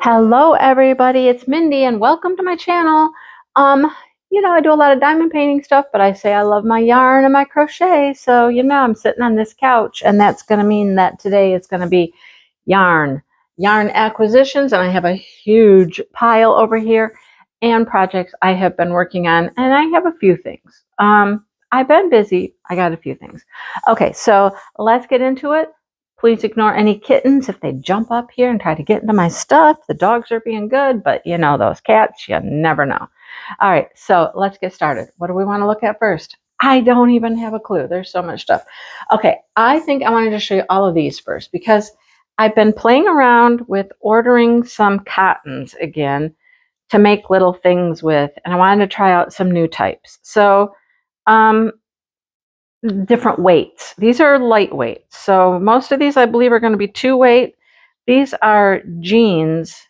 Hello everybody, it's Mindy and welcome to my channel. I do a lot of diamond painting stuff, but I say I love my yarn and my crochet. So, I'm sitting on this couch and that's going to mean that today is going to be yarn acquisitions. And I have a huge pile over here and projects I have been working on. And I have a few things. I've been busy. I got a few things. Okay, so let's get into it. Please ignore any kittens if they jump up here and try to get into my stuff. The dogs are being good, but those cats, you never know. All right, so let's get started. What do we want to look at first? I don't even have a clue. There's so much stuff. Okay, I think I wanted to show you all of these first because I've been playing around with ordering some cottons again to make little things with, and I wanted to try out some new types. So, different weights. These are lightweight. So most of these I believe are going to be 2-weight. These are jeans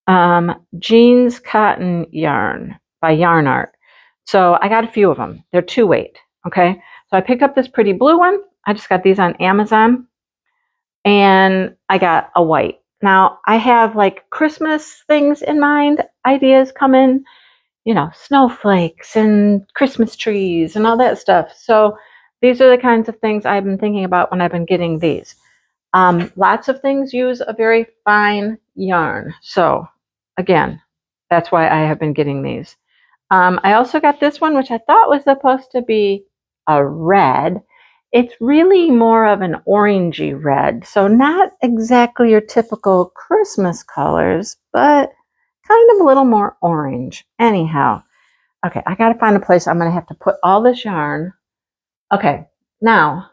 cotton yarn by Yarn Art. So I got a few of them. They're 2-weight. Okay. So I picked up this pretty blue one. I just got these on Amazon and I got a white. Now I have like Christmas things in mind, ideas coming. Snowflakes and Christmas trees and all that stuff. So these are the kinds of things I've been thinking about when I've been getting these. Lots of things use a very fine yarn. So again, that's why I have been getting these. I also got this one, which I thought was supposed to be a red. It's really more of an orangey red. So not exactly your typical Christmas colors, but kind of a little more orange. Anyhow, okay, I got to find a place I'm going to have to put all this yarn. Okay, now,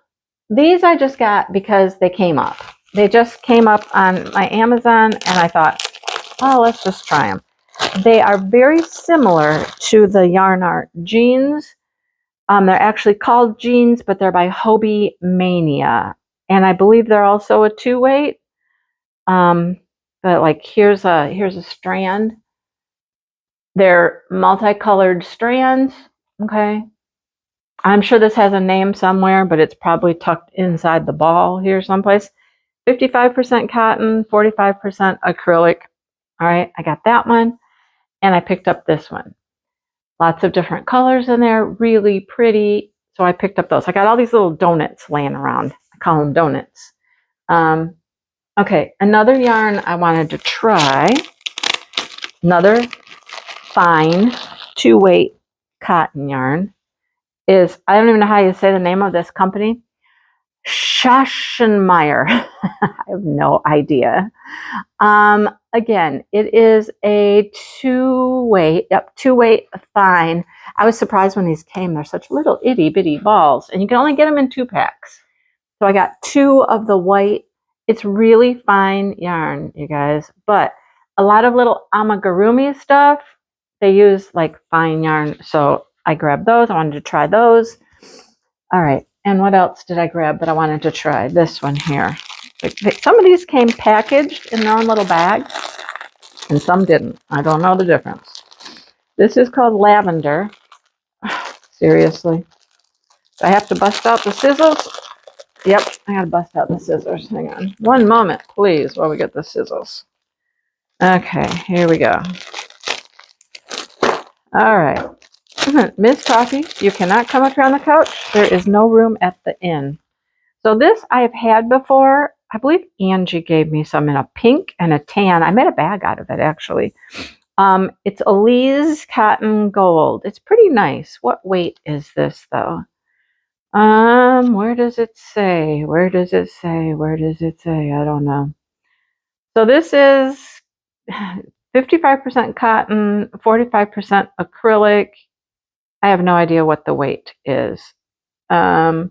these I just got because they came up. They just came up on my Amazon, and I thought, oh, let's just try them. They are very similar to the Yarn Art jeans. They're actually called jeans, but they're by Hobie Mania. And I believe they're also a 2-weight. But like here's a strand. They're multicolored strands. Okay. I'm sure this has a name somewhere, but it's probably tucked inside the ball here someplace. 55% cotton, 45% acrylic. All right, I got that one. And I picked up this one. Lots of different colors in there, really pretty. So I picked up those. I got all these little donuts laying around. I call them donuts. Okay, another yarn I wanted to try, another fine 2-weight cotton yarn is, I don't even know how you say the name of this company, Schachenmeyer. I have no idea. Again, it is a 2-weight, 2-weight fine. I was surprised when these came. They're such little itty bitty balls, and you can only get them in 2 packs. So I got 2 of the white. It's really fine yarn, you guys, but a lot of little amigurumi stuff, they use like fine yarn. So I grabbed those. I wanted to try those. All right. And what else did I grab that I wanted to try? This one here. Some of these came packaged in their own little bags, and some didn't. I don't know the difference. This is called lavender. Seriously. Do I have to bust out the scissors? Yep, I gotta bust out the scissors. Hang on. One moment, please, while we get the scissors. Okay, here we go. All right. Miss Coffee, you cannot come up here on the couch. There is no room at the inn. So this I have had before. I believe Angie gave me some in a pink and a tan. I made a bag out of it, actually. It's Elise Cotton Gold. It's pretty nice. What weight is this, though? Where does it say? Where does it say? Where does it say? I don't know. So this is 55% cotton, 45% acrylic. I have no idea what the weight is. Probably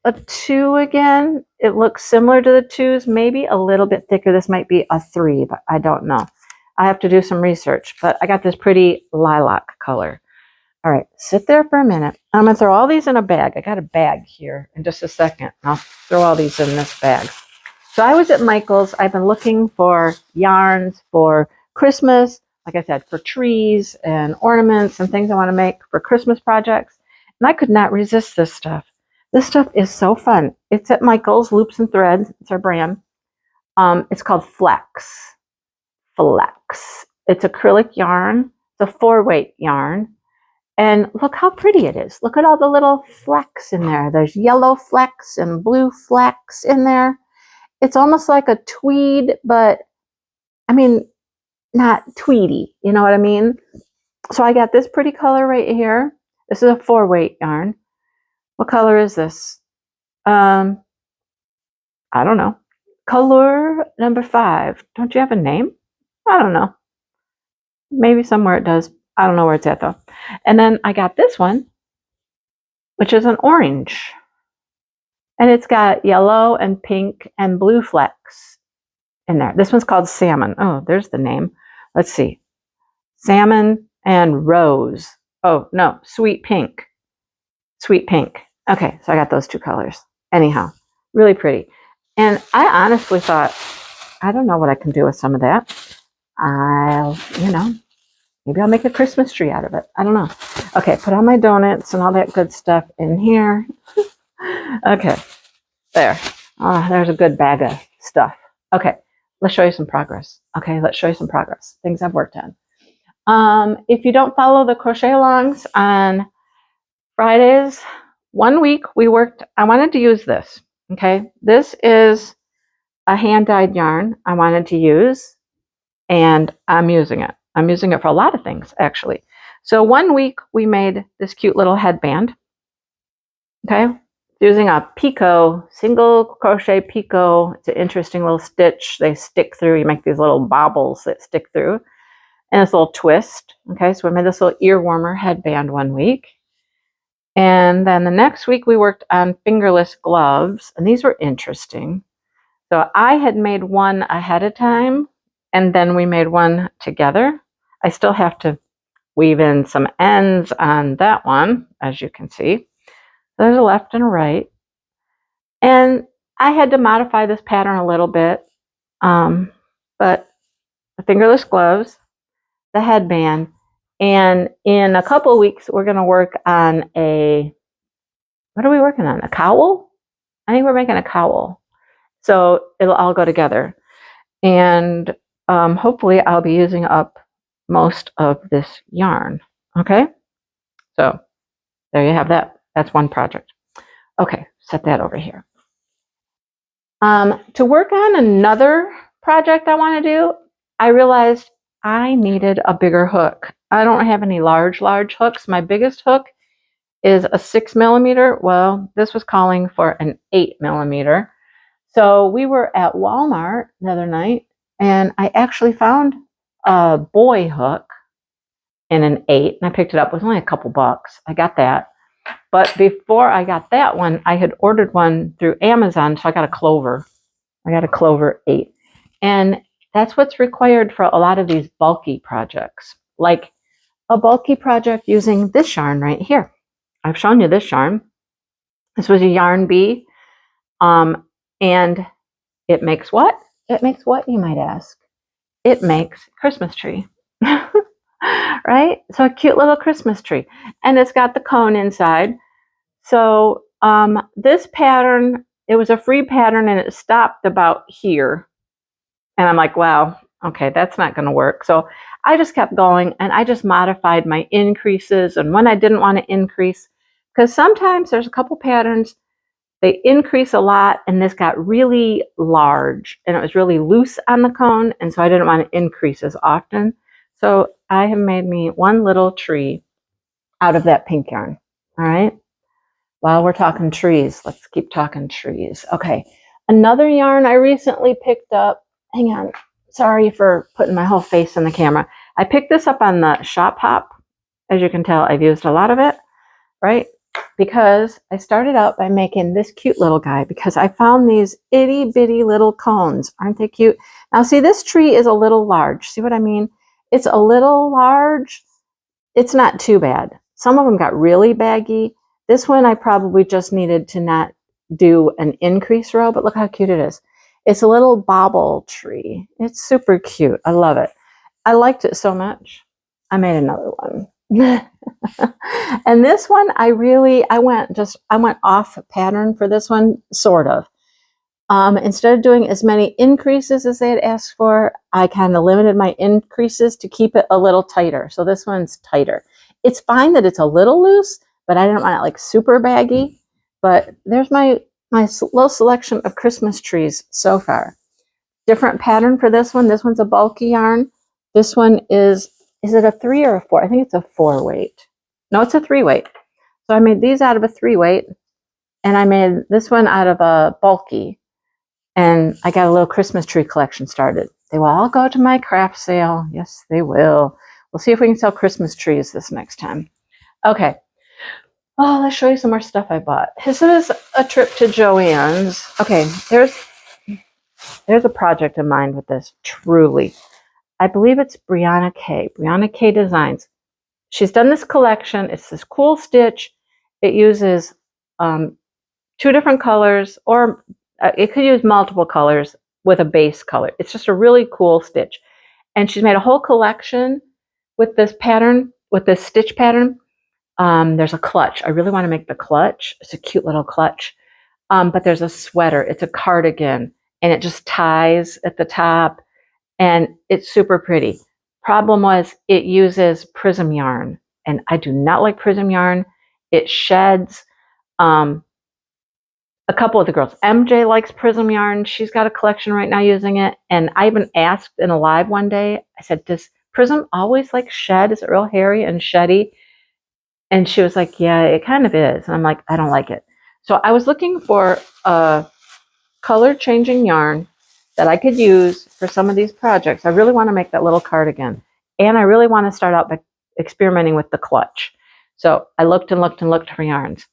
a 2 again. It looks similar to the 2s, maybe a little bit thicker. This might be a 3, but I don't know. I have to do some research, but I got this pretty lilac color. All right, sit there for a minute. I'm going to throw all these in a bag. I got a bag here in just a second. I'll throw all these in this bag. So I was at Michael's. I've been looking for yarns for Christmas, like I said, for trees and ornaments and things I want to make for Christmas projects. And I could not resist this stuff. This stuff is so fun. It's at Michael's, Loops and Threads. It's our brand. It's called Flex. Flex. It's acrylic yarn. It's a 4-weight yarn. And look how pretty it is. Look at all the little flecks in there. There's yellow flecks and blue flecks in there. It's almost like a tweed, but I mean, not tweedy. You know what I mean? So I got this pretty color right here. This is a 4-weight yarn. What color is this? I don't know. Color number 5. Don't you have a name? I don't know. Maybe somewhere it does. I don't know where it's at though. And then I got this one, which is an orange. And it's got yellow and pink and blue flecks in there. This one's called Salmon. Oh, there's the name. Let's see. Salmon and Rose. Oh, no, Sweet Pink. Sweet Pink. Okay, so I got those 2 colors. Anyhow, really pretty. And I honestly thought, I don't know what I can do with some of that. Maybe I'll make a Christmas tree out of it. I don't know. Okay, put all my donuts and all that good stuff in here. Okay, there. Oh, there's a good bag of stuff. Okay, let's show you some progress. Okay, let's show you some progress. Things I've worked on. If you don't follow the crochet alongs on Fridays, one week we worked, I wanted to use this. Okay, this is a hand-dyed yarn I wanted to use, and I'm using it. I'm using it for a lot of things, actually. So one week we made this cute little headband. Okay, using a picot, single crochet picot. It's an interesting little stitch. They stick through. You make these little bobbles that stick through, and this little twist. Okay, so we made this little ear warmer headband one week. And then the next week we worked on fingerless gloves, and these were interesting. So I had made one ahead of time, and then we made one together. I still have to weave in some ends on that one, as you can see. There's a left and a right. And I had to modify this pattern a little bit. But the fingerless gloves, the headband, and in a couple of weeks, we're going to work on what are we working on? A cowl? I think we're making a cowl. So it'll all go together. And hopefully I'll be using up most of this yarn. Okay? So there you have that. That's one project. Okay, set that over here. To work on another project I want to do, I realized I needed a bigger hook. I don't have any large hooks. My biggest hook is a 6mm. Well, this was calling for an 8mm. So we were at Walmart the other night, and I actually found a boy hook in an 8, and I picked it up. It was only a couple bucks. I got that. But before I got that one, I had ordered one through Amazon, so I got a Clover. I got a Clover 8. And that's what's required for a lot of these bulky projects. Like a bulky project using this yarn right here. I've shown you this yarn. This was a yarn bee. And it makes what? It makes what, you might ask? It makes Christmas tree. Right? So a cute little Christmas tree. And it's got the cone inside. So this pattern, it was a free pattern and it stopped about here. And I'm like, wow, okay, that's not going to work. So I just kept going and I just modified my increases and when I didn't want to increase, because sometimes there's a couple patterns, they increase a lot and this got really large and it was really loose on the cone. And so I didn't want to increase as often. So I have made me one little tree out of that pink yarn. All right. While we're talking trees, let's keep talking trees. Okay. Another yarn I recently picked up. Hang on. Sorry for putting my whole face in the camera. I picked this up on the Shop Hop. As you can tell, I've used a lot of it, right? Because I started out by making this cute little guy because I found these itty bitty little cones. Aren't they cute? Now see, this tree is a little large. See what I mean? It's a little large. It's not too bad. Some of them got really baggy. This one I probably just needed to not do an increase row, but look how cute it is. It's a little bobble tree. It's super cute. I love it. I liked it so much. I made another one. And this one, I went off pattern for this one, sort of. Instead of doing as many increases as they had asked for, I kind of limited my increases to keep it a little tighter. So this one's tighter. It's fine that it's a little loose, but I didn't want it like super baggy. But there's my little selection of Christmas trees so far. Different pattern for this one. This one's a bulky yarn. This one is it a 3 or a 4? I think it's a 4 weight. No, it's a 3 weight. So I made these out of a 3 weight, and I made this one out of a bulky. And I got a little Christmas tree collection started. They will all go to my craft sale. Yes, they will. We'll see if we can sell Christmas trees this next time. Okay. Oh, let's show you some more stuff I bought. This is a trip to Joann's. Okay, there's a project in mind with this, truly. I believe it's Brianna K Designs. She's done this collection. It's this cool stitch. It uses 2 different colors, or it could use multiple colors with a base color. It's just a really cool stitch. And she's made a whole collection with this pattern, with this stitch pattern. There's a clutch. I really want to make the clutch. It's a cute little clutch. But there's a sweater. It's a cardigan, and it just ties at the top, and it's super pretty. Problem was, it uses prism yarn, and I do not like prism yarn. It sheds. A couple of the girls, MJ likes prism yarn. She's got a collection right now using it. And I even asked in a live one day, I said, does prism always like shed? Is it real hairy and sheddy? And she was like, yeah, it kind of is. And I'm like, I don't like it. So I was looking for a color changing yarn that I could use for some of these projects. I really want to make that little cardigan. And I really want to start out by experimenting with the clutch. So I looked and looked and looked for yarns.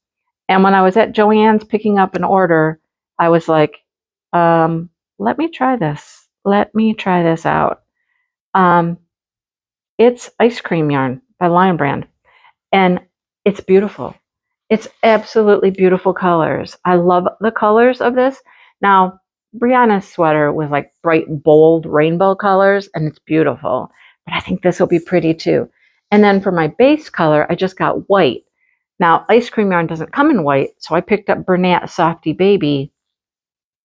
And when I was at Joann's picking up an order, I was like, let me try this. Let me try this out. It's ice cream yarn by Lion Brand. And it's beautiful. It's absolutely beautiful colors. I love the colors of this. Now, Brianna's sweater was like bright, bold rainbow colors, and it's beautiful. But I think this will be pretty too. And then for my base color, I just got white. Now, ice cream yarn doesn't come in white, so I picked up Bernat Softy Baby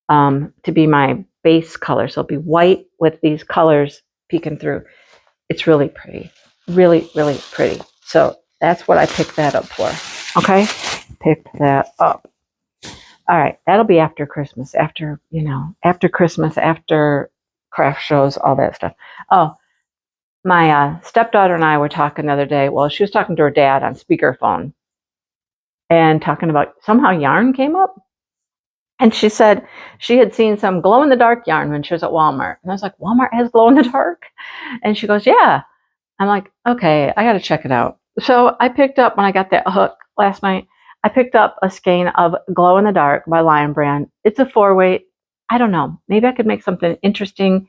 to be my base color. So it'll be white with these colors peeking through. It's really pretty. Really, really pretty. So that's what I picked that up for. Okay? Picked that up. All right. That'll be after Christmas. After Christmas, after craft shows, all that stuff. Oh, my stepdaughter and I were talking the other day. Well, she was talking to her dad on speakerphone and talking about somehow yarn came up. And she said she had seen some glow-in-the-dark yarn when she was at Walmart. And I was like, Walmart has glow-in-the-dark? And she goes, yeah. I'm like, okay, I got to check it out. So I picked up, when I got that hook last night, I picked up a skein of glow-in-the-dark by Lion Brand. It's a 4 weight. I don't know. Maybe I could make something interesting,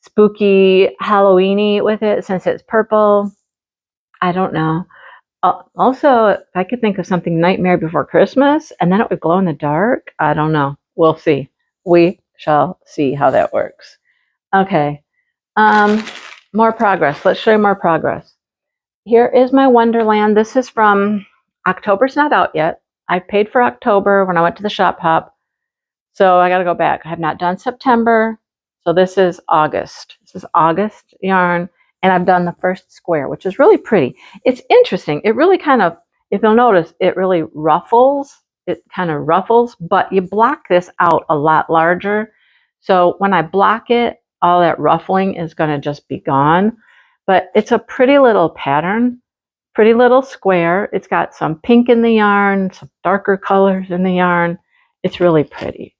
spooky, Halloween-y with it since it's purple. I don't know. Also, if I could think of something Nightmare Before Christmas, and then it would glow in the dark. I don't know. We'll see. We shall see how that works. Okay. More progress. Let's show you more progress. Here is my Wonderland. This is from October's not out yet. I paid for October when I went to the shop hop. So I got to go back. I have not done September. So this is August. This is August yarn. And I've done the first square, which is really pretty. It's interesting. It really kind of, if you'll notice, it really ruffles. It kind of ruffles, but you block this out a lot larger. So when I block it, all that ruffling is going to just be gone. But it's a pretty little pattern, pretty little square. It's got some pink in the yarn, some darker colors in the yarn. It's really pretty.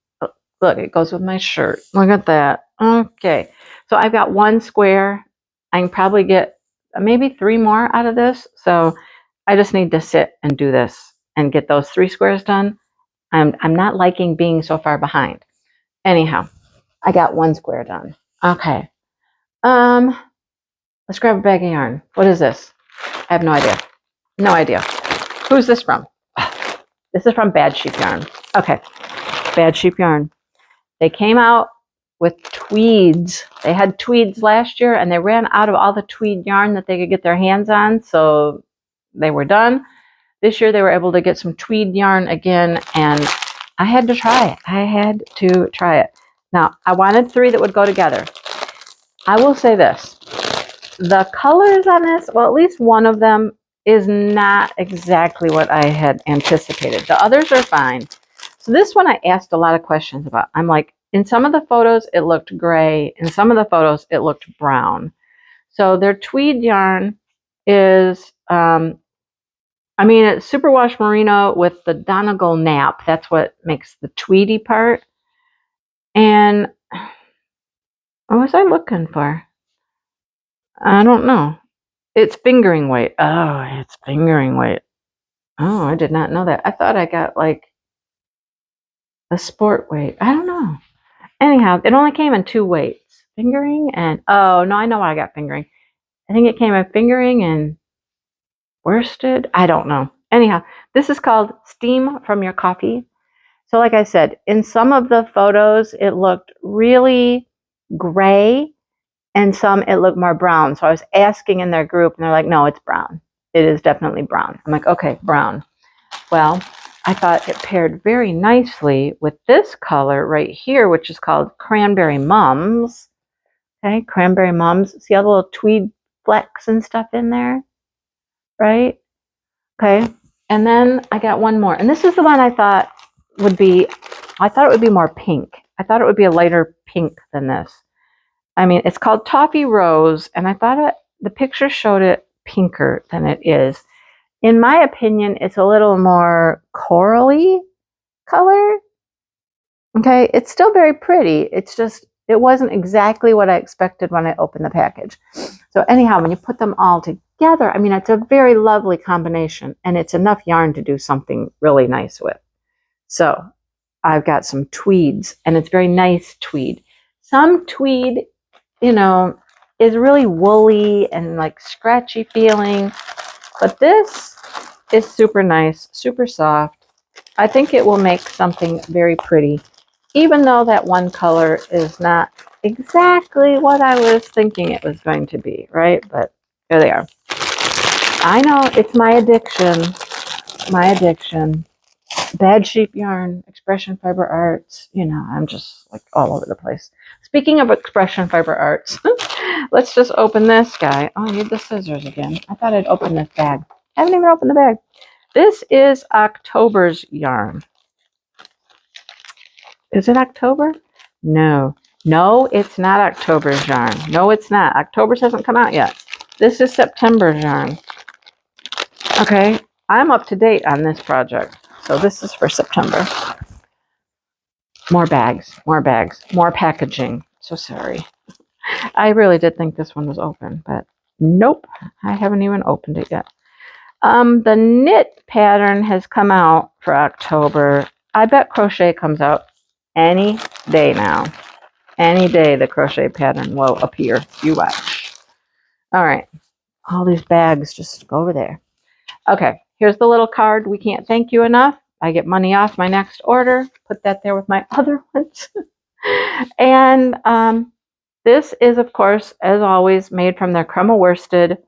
Look, it goes with my shirt. Look at that. Okay. So I've got 1 square. I can probably get maybe 3 more out of this. So I just need to sit and do this and get those 3 squares done. I'm not liking being so far behind. Anyhow, I got 1 square done. Okay. Let's grab a bag of yarn. What is this? I have no idea. No idea. Who's this from? This is from Bad Sheep Yarn. Okay. Bad Sheep Yarn. They came out with tweeds. They had tweeds last year, and they ran out of all the tweed yarn that they could get their hands on, so they were done. This year they were able to get some tweed yarn again, and I had to try it. I had to try it. Now, I wanted 3 that would go together. I will say this. The colors on this, well, at least one of them is not exactly what I had anticipated. The others are fine. So this one I asked a lot of questions about. I'm like, in some of the photos, it looked gray. In some of the photos, it looked brown. So their tweed yarn is, I mean, it's superwash merino with the Donegal nap. That's what makes the tweedy part. And what was I looking for? I don't know. It's fingering weight. Oh, it's fingering weight. Oh, I did not know that. I thought I got like a sport weight. I don't know. Anyhow, it only came in 2 weights. Fingering and, oh, no, I know why I got fingering. I think it came in fingering and worsted. I don't know. Anyhow, this is called Steam from Your Coffee. So like I said, in some of the photos, it looked really gray, and some it looked more brown. So I was asking in their group, and they're like, no, it's brown. It is definitely brown. I'm like, okay, brown. Well, I thought it paired very nicely with this color right here, which is called Cranberry Mums. Okay, Cranberry Mums. See all the little tweed flecks and stuff in there? Right? Okay. And then I got one more. And this is the one I thought it would be more pink. I thought it would be a lighter pink than this. I mean, it's called Toffee Rose, and I thought the picture showed it pinker than it is. In my opinion, it's a little more corally color. Okay, it's still very pretty. It's just, it wasn't exactly what I expected when I opened the package. So anyhow, when you put them all together, I mean, it's a very lovely combination, and it's enough yarn to do something really nice with. So I've got some tweeds, and it's very nice tweed. Some tweed, you know, is really woolly and like scratchy feeling, but this is super nice, super soft. I think it will make something very pretty, even though that one color is not exactly what I was thinking it was going to be, right? But there they are. I know, it's my addiction. My addiction. Bad sheep yarn, expression fiber arts, you know, I'm just like all over the place. Speaking of expression fiber arts, let's just open this guy. Oh, I need the scissors again. I thought I'd open this bag. I haven't even opened the bag. This is October's yarn. Is it October? No. No, it's not October's yarn. No, it's not. October's hasn't come out yet. This is September's yarn. Okay, I'm up to date on this project. So this is for September. More bags, more packaging. So sorry. I really did think this one was open, but nope, I haven't even opened it yet. The knit pattern has come out for October. I bet crochet comes out any day now. Any day the crochet pattern will appear. You watch. All right. All these bags just go over there. Okay, here's the little card. We can't thank you enough. I get money off my next order. Put that there with my other ones. And this is, of course, as always, made from their crema worsted,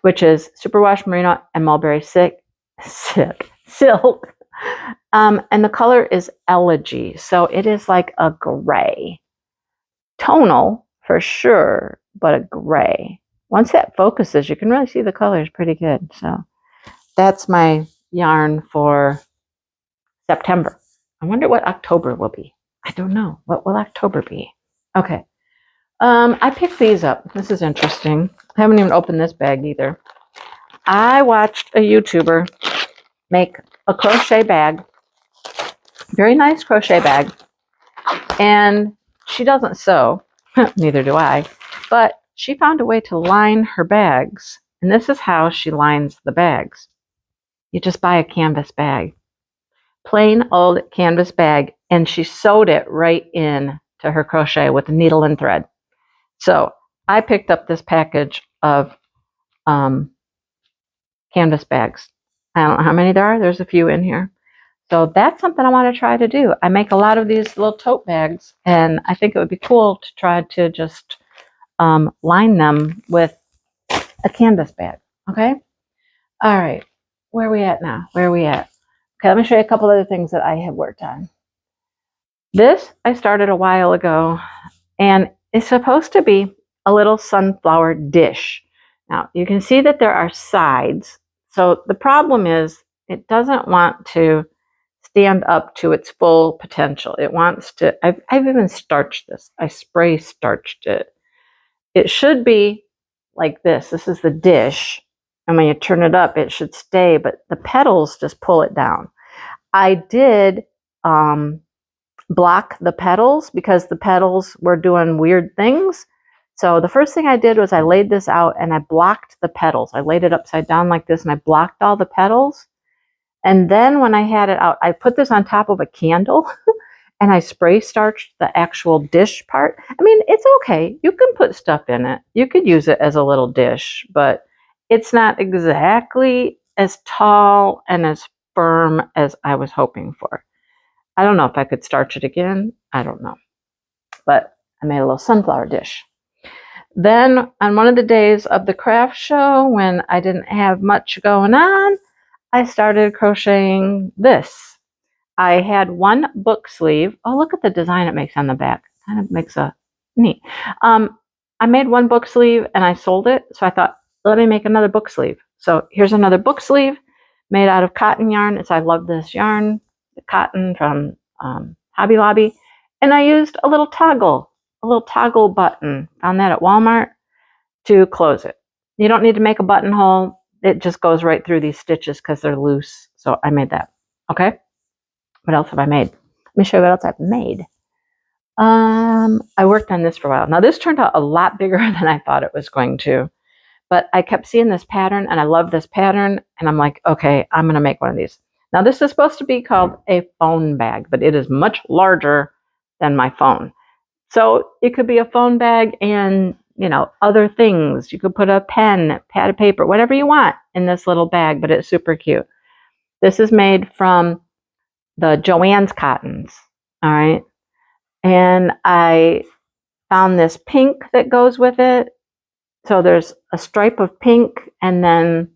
which is superwash merino and mulberry silk. And the color is Elegy. So it is like a gray. Tonal for sure, but a gray. Once that focuses, you can really see the colors pretty good. So that's my yarn for September. I wonder what October will be. I don't know. What will October be? Okay. I picked these up. This is interesting. I haven't even opened this bag either. I watched a YouTuber make a crochet bag. Very nice crochet bag. And she doesn't sew. Neither do I. But she found a way to line her bags. And this is how she lines the bags. You just buy a canvas bag. Plain old canvas bag, and she sewed it right in to her crochet with a needle and thread. So I picked up this package of canvas bags. I don't know how many there are. There's a few in here. So that's something I want to try to do. I make a lot of these little tote bags, and I think it would be cool to try to just line them with a canvas bag. Okay? All right. Where are we at now? Where are we at? Okay, let me show you a couple other things that I have worked on. This I started a while ago, and it's supposed to be a little sunflower dish. Now, you can see that there are sides. So the problem is it doesn't want to stand up to its full potential. It wants to, I've even starched this. I spray starched it. It should be like this. This is the dish. And when you turn it up, it should stay, but the petals just pull it down. I did block the petals because the petals were doing weird things. So the first thing I did was I laid this out and I blocked the petals. I laid it upside down like this and I blocked all the petals. And then when I had it out, I put this on top of a candle and I spray starched the actual dish part. I mean, it's okay. You can put stuff in it. You could use it as a little dish, but it's not exactly as tall and as firm as I was hoping for. I don't know if I could starch it again. I don't know. But I made a little sunflower dish. Then on one of the days of the craft show, when I didn't have much going on, I started crocheting this. I had one book sleeve. Oh, look at the design it makes on the back. Kind of makes a neat. I made one book sleeve and I sold it. So I thought, let me make another book sleeve. So here's another book sleeve made out of cotton yarn. I love this yarn, the cotton from Hobby Lobby. And I used a little toggle button. Found that at Walmart to close it. You don't need to make a buttonhole. It just goes right through these stitches because they're loose. So I made that. Okay. What else have I made? Let me show you what else I've made. I worked on this for a while. Now this turned out a lot bigger than I thought it was going to, but I kept seeing this pattern and I love this pattern. And I'm like, okay, I'm going to make one of these. Now this is supposed to be called a phone bag, but it is much larger than my phone. So it could be a phone bag and, you know, other things. You could put a pen, pad of paper, whatever you want in this little bag, but it's super cute. This is made from the Joann's cottons. All right. And I found this pink that goes with it. So there's a stripe of pink and then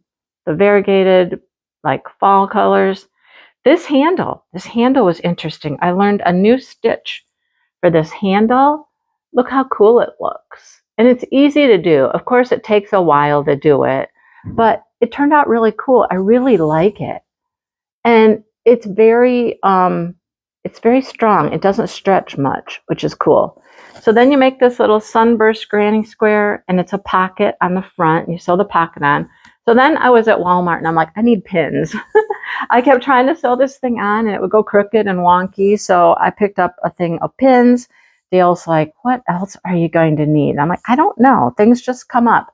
the variegated like fall colors. This handle was interesting. I learned a new stitch for this handle. Look how cool it looks. And it's easy to do. Of course, it takes a while to do it, but it turned out really cool. I really like it. And it's very strong. It doesn't stretch much, which is cool. So then you make this little sunburst granny square and it's a pocket on the front. You sew the pocket on. So then I was at Walmart and I'm like, I need pins. I kept trying to sew this thing on and it would go crooked and wonky. So I picked up a thing of pins. Dale's like, what else are you going to need? I'm like, I don't know. Things just come up.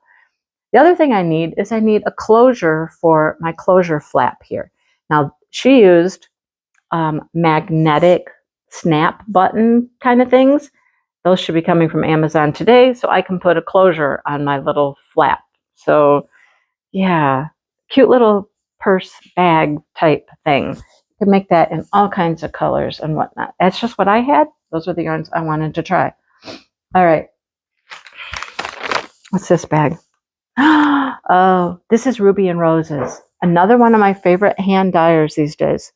The other thing I need is I need a closure for my closure flap here. Now she used magnetic snap button kind of things. Those should be coming from Amazon today, so I can put a closure on my little flap. So yeah, cute little purse bag type thing. You can make that in all kinds of colors and whatnot. That's just what I had. Those are the yarns I wanted to try. All right. What's this bag? Oh, this is Ruby and Roses. Another one of my favorite hand dyers these days.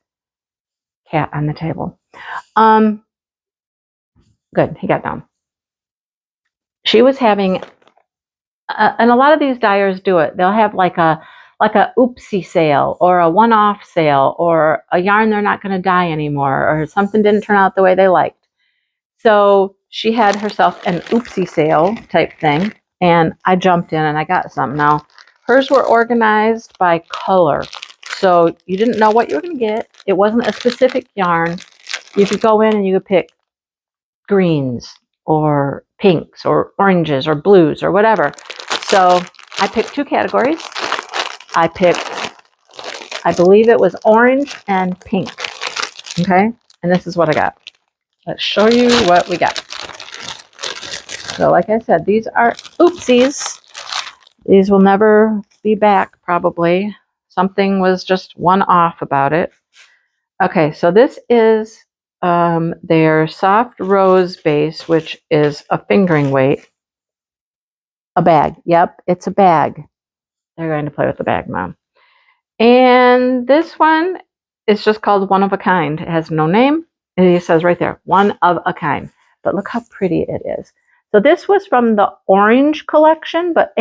Cat on the table. Good, he got down. She was having, and a lot of these dyers do it. They'll have like a oopsie sale or a one-off sale or a yarn they're not going to dye anymore or something didn't turn out the way they liked. So she had herself an oopsie sale type thing, and I jumped in and I got some. Now, hers were organized by color. So you didn't know what you were going to get. It wasn't a specific yarn. You could go in and you could pick greens or pinks or oranges or blues or whatever. So I picked two categories. I believe it was orange and pink. Okay. And this is what I got. Let's show you what we got. So like I said, these are oopsies. These will never be back probably. Something was just one off about it. Okay, so this is their soft rose base, which is a fingering weight. A bag. Yep, it's a bag. They're going to play with the bag, Mom. And this one it's just called One of a Kind. It has no name. And it says right there, one of a kind. But look how pretty it is. So this was from the orange collection, but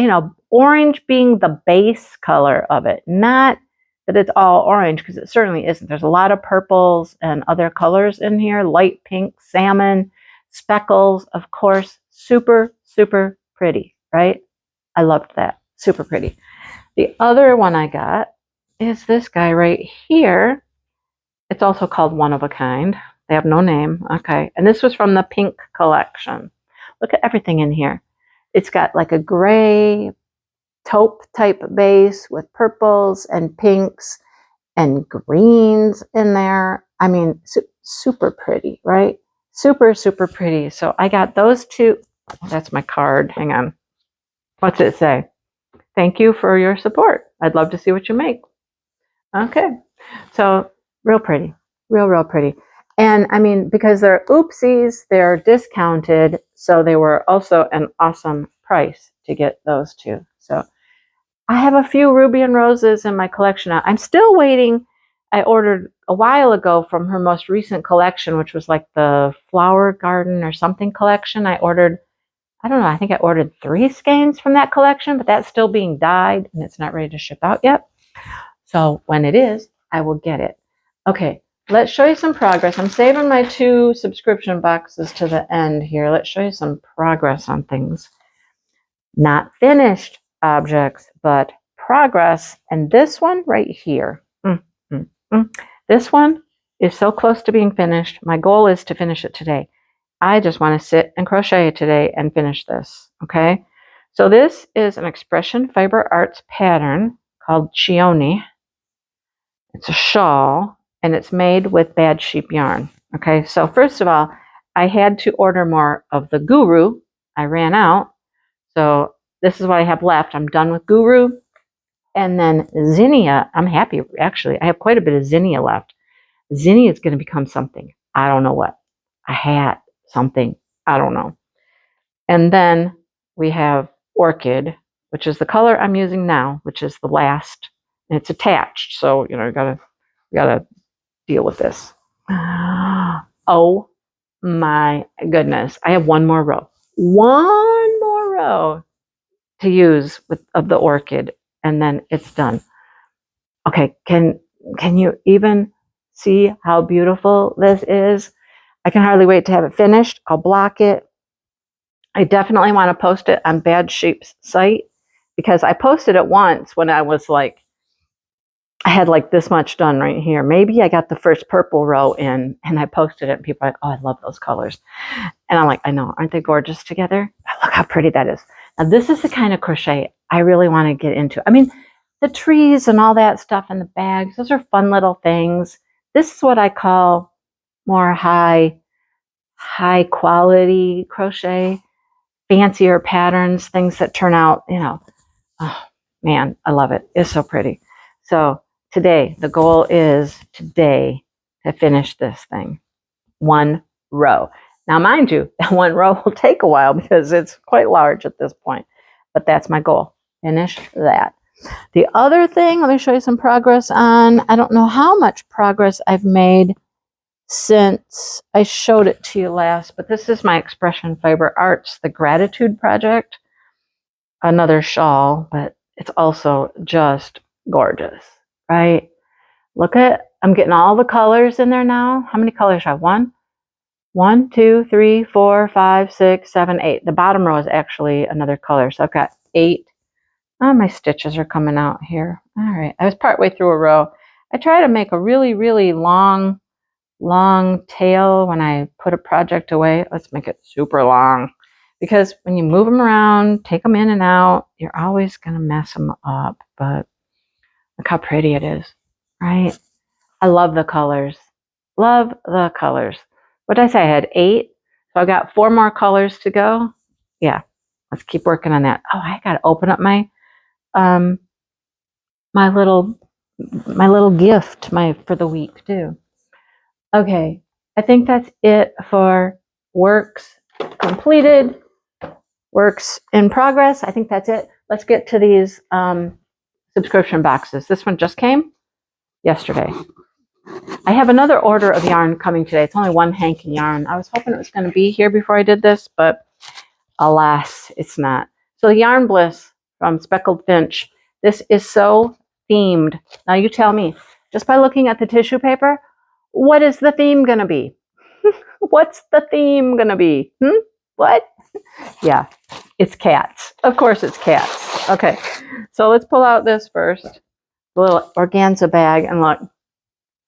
orange being the base color of it, not that it's all orange, because it certainly isn't. There's a lot of purples and other colors in here, light pink, salmon, speckles, of course. Super, super pretty, right? I loved that. Super pretty. The other one I got is this guy right here. It's also called One of a Kind. They have no name. Okay. And this was from the pink collection. Look at everything in here. It's got like a gray taupe type base with purples and pinks and greens in there. I mean, super pretty, right? Super, super pretty. So I got those two. Oh, that's my card. Hang on. What's it say? Thank you for your support. I'd love to see what you make. Okay. So real pretty. Real pretty. And I mean, because they're oopsies, they're discounted. So they were also an awesome price to get those two. So I have a few Ruby and Roses in my collection now. I'm still waiting. I ordered a while ago from her most recent collection, which was like the Flower Garden or something collection. I ordered, I don't know, I think I ordered 3 skeins from that collection, but that's still being dyed and it's not ready to ship out yet. So when it is, I will get it. Okay, let's show you some progress. I'm saving my 2 subscription boxes to the end here. Let's show you some progress on things. Not finished objects, but progress. And this one right here, this one is so close to being finished. My goal is to finish it today. I just want to sit and crochet today and finish this, okay? So this is an Expression Fiber Arts pattern called Chioni. It's a shawl, and it's made with Bad Sheep yarn, okay? So first of all, I had to order more of the Guru. I ran out, so this is what I have left. I'm done with Guru. And then Zinnia, I'm happy, actually. I have quite a bit of Zinnia left. Zinnia is going to become something. I don't know what. A hat, something. I don't know. And then we have Orchid, which is the color I'm using now, which is the last. And it's attached, so you gotta deal with this. Oh my goodness! I have one more row. One more row to use of the Orchid, and then it's done. Okay, can you even see how beautiful this is? I can hardly wait to have it finished. I'll block it. I definitely want to post it on Bad Sheep's site, because I posted it once when I was like, I had like this much done right here. Maybe I got the first purple row in and I posted it and people are like, oh, I love those colors. And I'm like, I know, aren't they gorgeous together? Look how pretty that is. Now this is the kind of crochet I really want to get into. I mean, the trees and all that stuff and the bags, those are fun little things. This is what I call more high quality crochet, fancier patterns, things that turn out, oh man, I love it. It's so pretty. So today, the goal is today to finish this thing. One row. Now, mind you, that one row will take a while because it's quite large at this point, but that's my goal. Finish that. The other thing, let me show you some progress on. I don't know how much progress I've made since I showed it to you last, but this is my Expression Fiber Arts, the Gratitude Project. Another shawl, but it's also just gorgeous, right? Look at, I'm getting all the colors in there now. How many colors do I have? 1, 2, 3, 4, 5, 6, 7, 8. The bottom row is actually another color. So I've got 8. Oh, my stitches are coming out here. All right. I was partway through a row. I try to make a really, really long tail when I put a project away. Let's make it super long. Because when you move them around, take them in and out, you're always going to mess them up. But look how pretty it is, right? I love the colors. Love the colors. What did I say? I had 8. So I got 4 more colors to go. Yeah, let's keep working on that. Oh, I got to open up my my little gift for the week too. Okay, I think that's it for works completed, works in progress. I think that's it. Let's get to these subscription boxes. This one just came yesterday. I have another order of yarn coming today. It's only one hank of yarn. I was hoping it was going to be here before I did this, but alas, it's not. So Yarn Bliss from Speckled Finch. This is so themed. Now you tell me, just by looking at the tissue paper, what is the theme going to be? What's the theme going to be? What? Yeah, it's cats. Of course it's cats. Okay, so let's pull out this first. The little organza bag and look.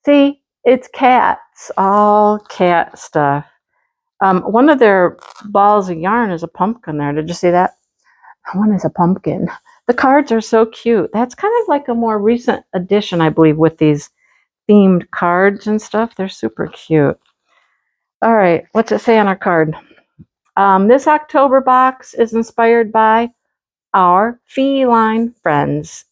See, it's cats. All cat stuff. One of their balls of yarn is a pumpkin there. Did you see that? One is a pumpkin. The cards are so cute. That's kind of like a more recent addition, I believe, with these themed cards and stuff. They're super cute. All right, what's it say on our card? This October box is inspired by our feline friends.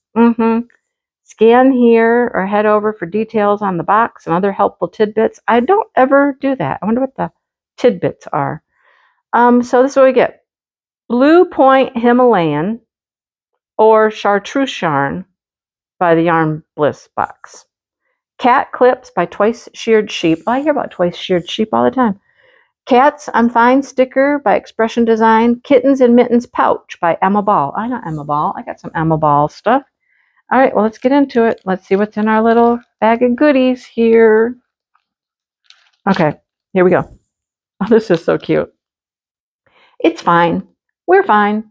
Scan here or head over for details on the box and other helpful tidbits. I don't ever do that. I wonder what the tidbits are. So this is what we get. Blue Point Himalayan or Chartreuse Yarn by the Yarn Bliss box. Cat Clips by Twice Sheared Sheep. Oh, I hear about Twice Sheared Sheep all the time. Cats I'm Fine sticker by Expression Design. Kittens and Mittens pouch by Emma Ball. I know Emma Ball. I got some Emma Ball stuff. All right, well, let's get into it. Let's see what's in our little bag of goodies here. Okay, here we go. Oh, this is so cute. It's fine. We're fine.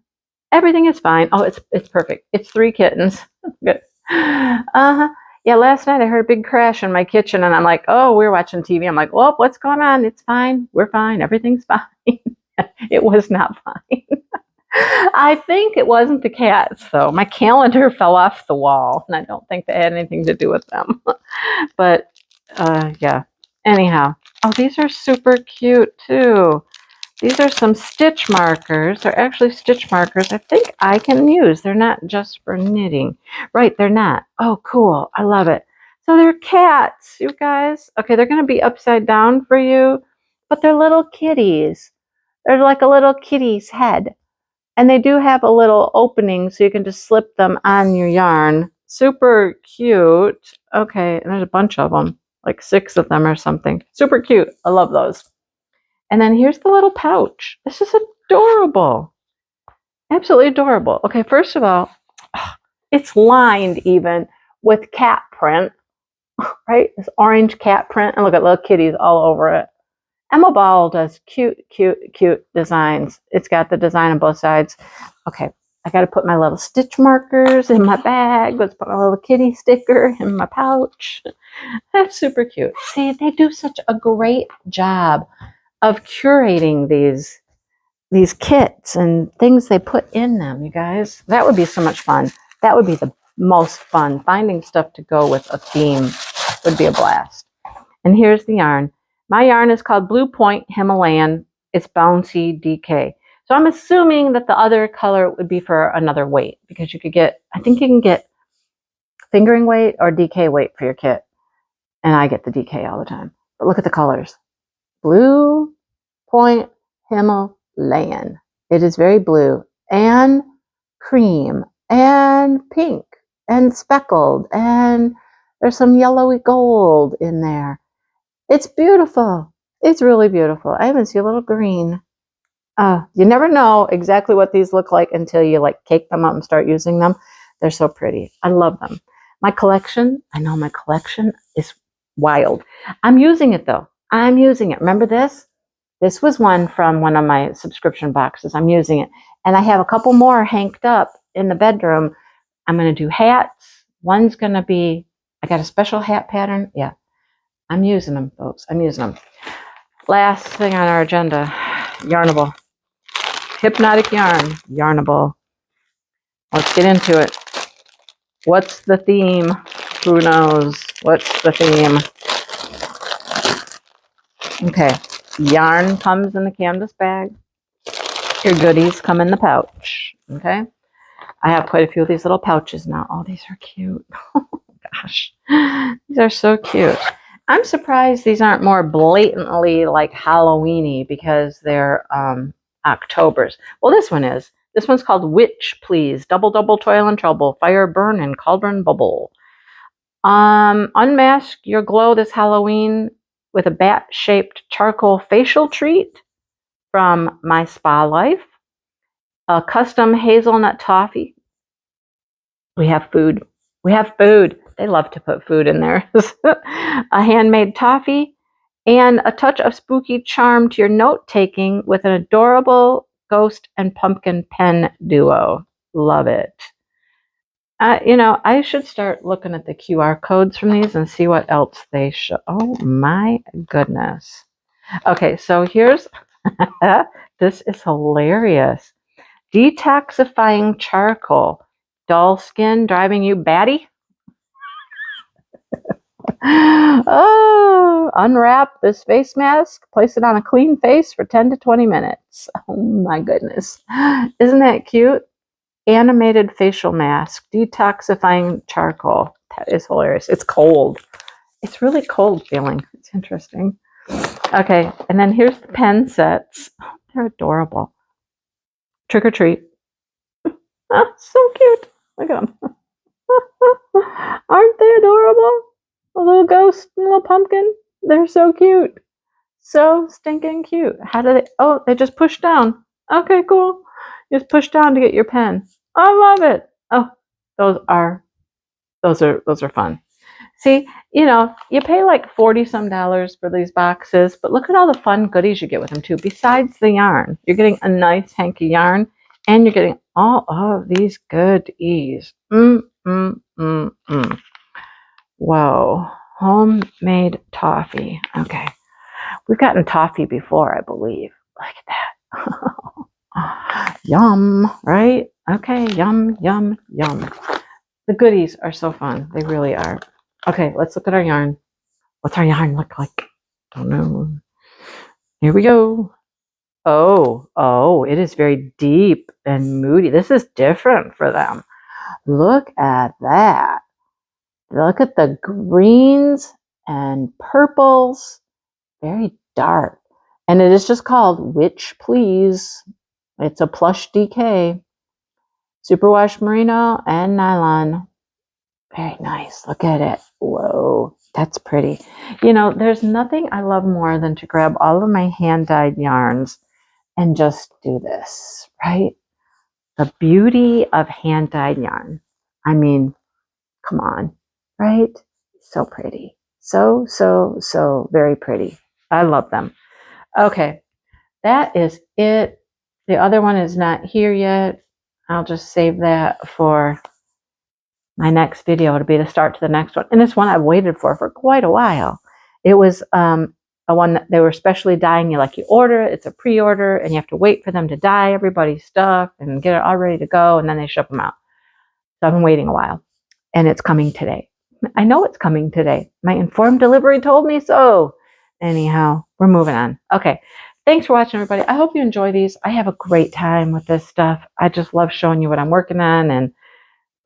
Everything is fine. Oh, it's perfect. It's 3 kittens. Good. Yeah, last night I heard a big crash in my kitchen, and I'm like, oh, we're watching TV. I'm like, oh, what's going on? It's fine. We're fine. Everything's fine. It was not fine. I think it wasn't the cats, though. My calendar fell off the wall, and I don't think they had anything to do with them. But, yeah. Anyhow. Oh, these are super cute, too. These are some stitch markers. They're actually stitch markers I think I can use. They're not just for knitting. Right, they're not. Oh, cool. I love it. So they're cats, you guys. Okay, they're going to be upside down for you, but they're little kitties. They're like a little kitty's head. And they do have a little opening so you can just slip them on your yarn. Super cute. Okay, and there's a bunch of them, like 6 of them or something. Super cute. I love those. And then here's the little pouch. This is adorable. Absolutely adorable. Okay, first of all, it's lined even with cat print, right? This orange cat print. And look at little kitties all over it. Emma Ball does cute, cute, cute designs. It's got the design on both sides. Okay, I got to put my little stitch markers in my bag. Let's put my little kitty sticker in my pouch. That's super cute. See, they do such a great job of curating these kits and things they put in them, you guys. That would be so much fun. That would be the most fun. Finding stuff to go with a theme would be a blast. And here's the yarn. My yarn is called Blue Point Himalayan. It's Bouncy DK. So I'm assuming that the other color would be for another weight, because you could get, I think you can get fingering weight or DK weight for your kit. And I get the DK all the time. But look at the colors. Blue Point Himalayan. It is very blue and cream and pink and speckled, and there's some yellowy gold in there. It's beautiful. It's really beautiful. I even see a little green. You never know exactly what these look like until you like cake them up and start using them. They're so pretty. I love them. My collection, I know my collection is wild. I'm using it though. I'm using it. Remember this? This was one from one of my subscription boxes. I'm using it. And I have a couple more hanked up in the bedroom. I'm going to do hats. One's going to be, I got a special hat pattern. Yeah. I'm using them, folks. I'm using them. Last thing on our agenda, Yarnable. Hypnotic yarn, Yarnable. Let's get into it. What's the theme? Who knows? What's the theme? Okay. Yarn comes in the canvas bag. Your goodies come in the pouch. Okay. I have quite a few of these little pouches now. Oh, these are cute. Oh, gosh. These are so cute. I'm surprised these aren't more blatantly like Halloween-y because they're Octobers. Well, this one is. This one's called Witch Please. Double, double, toil and trouble. Fire, burn, and cauldron bubble. Unmask your glow this Halloween with a bat-shaped charcoal facial treat from My Spa Life. A custom hazelnut toffee. We have food. We have food. They love to put food in there. A handmade toffee and a touch of spooky charm to your note-taking with an adorable ghost and pumpkin pen duo. Love it. I should start looking at the QR codes from these and see what else they show. Oh my goodness. Okay, so here's, this is hilarious. Detoxifying charcoal. Dull skin driving you batty? Oh, unwrap this face mask, place it on a clean face for 10 to 20 minutes. Oh my goodness. Isn't that cute? Animated facial mask, detoxifying charcoal. That is hilarious. It's cold. It's really cold feeling. It's interesting. Okay, and then here's the pen sets. Oh, they're adorable. Trick or treat. Oh, so cute. Look at them. Aren't they adorable? A little ghost and a little pumpkin. They're so cute. So stinking cute. How do they? Oh, they just push down. Okay, cool. Just push down to get your pen. I love it. Oh, those are fun. See, you pay like $40 some for these boxes, but look at all the fun goodies you get with them too. Besides the yarn, you're getting a nice hanky yarn, and you're getting all of these goodies. Whoa, homemade toffee. Okay, we've gotten toffee before, I believe. Look at that. Yum, right? Okay, yum, yum, yum. The goodies are so fun. They really are. Okay, let's look at our yarn. What's our yarn look like? Don't know. Here we go. Oh, it is very deep and moody. This is different for them. Look at that. Look at the greens and purples. Very dark. And it is just called Witch Please. It's a plush DK. Superwash merino and nylon. Very nice. Look at it. Whoa, that's pretty. There's nothing I love more than to grab all of my hand-dyed yarns and just do this, right? The beauty of hand-dyed yarn. I mean, come on, right? So pretty. So very pretty. I love them. Okay, that is it. The other one is not here yet. I'll just save that for my next video. It'll be the start to the next one. And it's one I've waited for quite a while. It was a one that they were specially dyeing. You order it, it's a pre-order, and you have to wait for them to dye everybody's stuff and get it all ready to go, and then they ship them out. So I've been waiting a while, and it's coming today. I know it's coming today. My informed delivery told me so. Anyhow, we're moving on. Okay. Thanks for watching, everybody. I hope you enjoy these. I have a great time with this stuff. I just love showing you what I'm working on and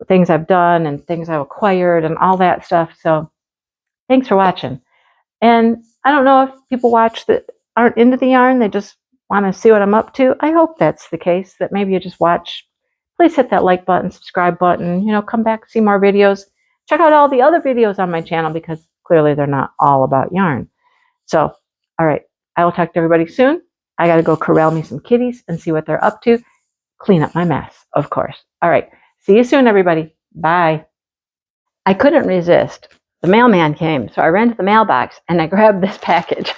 things I've done and things I've acquired and all that stuff. So thanks for watching. And I don't know if people watch that aren't into the yarn, they just want to see what I'm up to. I hope that's the case, that maybe you just watch. Please hit that like button, subscribe button, come back, see more videos. Check out all the other videos on my channel, because clearly they're not all about yarn. So, all right, I will talk to everybody soon. I got to go corral me some kitties and see what they're up to. Clean up my mess, of course. All right. See you soon, everybody. Bye. I couldn't resist. The mailman came, so I ran to the mailbox and I grabbed this package.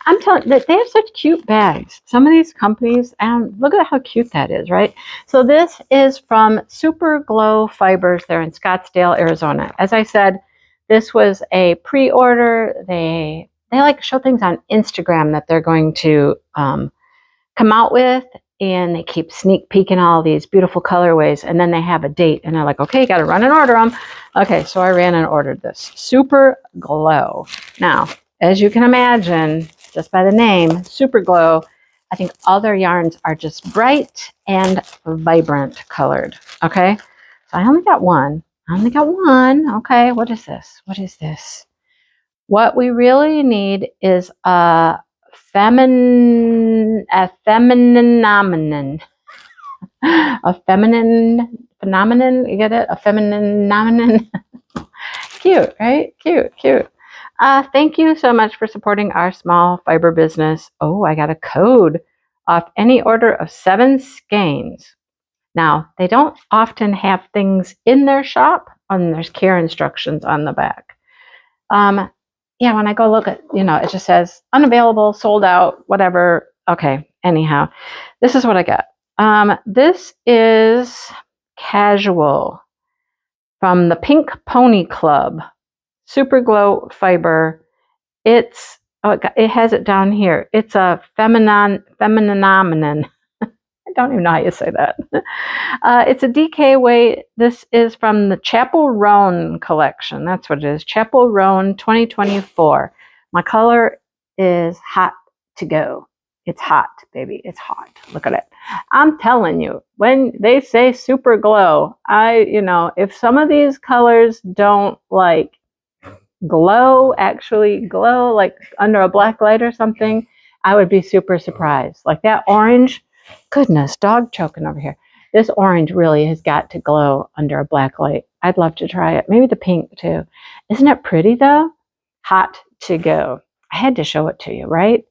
I'm telling you, they have such cute bags. Some of these companies, look at how cute that is, right? So this is from Super Glow Fibers. They're in Scottsdale, Arizona. As I said, this was a pre-order. They like to show things on Instagram that they're going to come out with. And they keep sneak peeking all these beautiful colorways, and then they have a date, and they're like, okay, you got to run and order them. Okay, so I ran and ordered this Super Glow. Now, as you can imagine, just by the name, Super Glow, I think all their yarns are just bright and vibrant colored. Okay, so I only got one. Okay, what is this? What we really need is a feminine phenomenon. You get it? A feminine phenomenon. Cute, right? Cute, cute. Thank you so much for supporting our small fiber business. Oh, I got a code off any order of 7 skeins. Now, they don't often have things in their shop, and there's care instructions on the back. Yeah, when I go look at, it just says unavailable, sold out, whatever. Okay, anyhow, this is what I got. This is casual from the Pink Pony Club, Super Glow Fiber. It's, it has it down here. It's a feminine. I don't even know how you say that. It's a DK weight. This is from the Chapel Roan collection. That's what it is. Chapel Roan 2024. My color is hot to go. It's hot, baby. It's hot. Look at it. I'm telling you, when they say super glow, if some of these colors don't actually glow like under a black light or something, I would be super surprised. Like that orange. Goodness, dog choking over here. This orange really has got to glow under a black light. I'd love to try it. Maybe the pink too. Isn't it pretty though? Hot to go. I had to show it to you, right?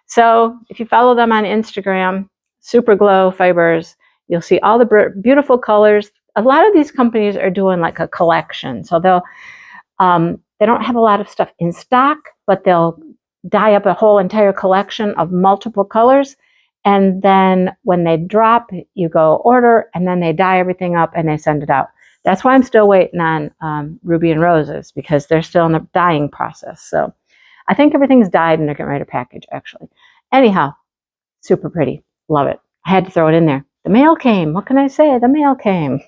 So if you follow them on Instagram, Super Glow Fibers, you'll see all the beautiful colors. A lot of these companies are doing like a collection. So they don't have a lot of stuff in stock, but they'll dye up a whole entire collection of multiple colors. And then when they drop, you go order, and then they dye everything up and they send it out. That's why I'm still waiting on Ruby and Roses, because they're still in the dyeing process. So I think everything's dyed and they're getting ready to package, actually. Anyhow, super pretty. Love it. I had to throw it in there. The mail came. What can I say? The mail came.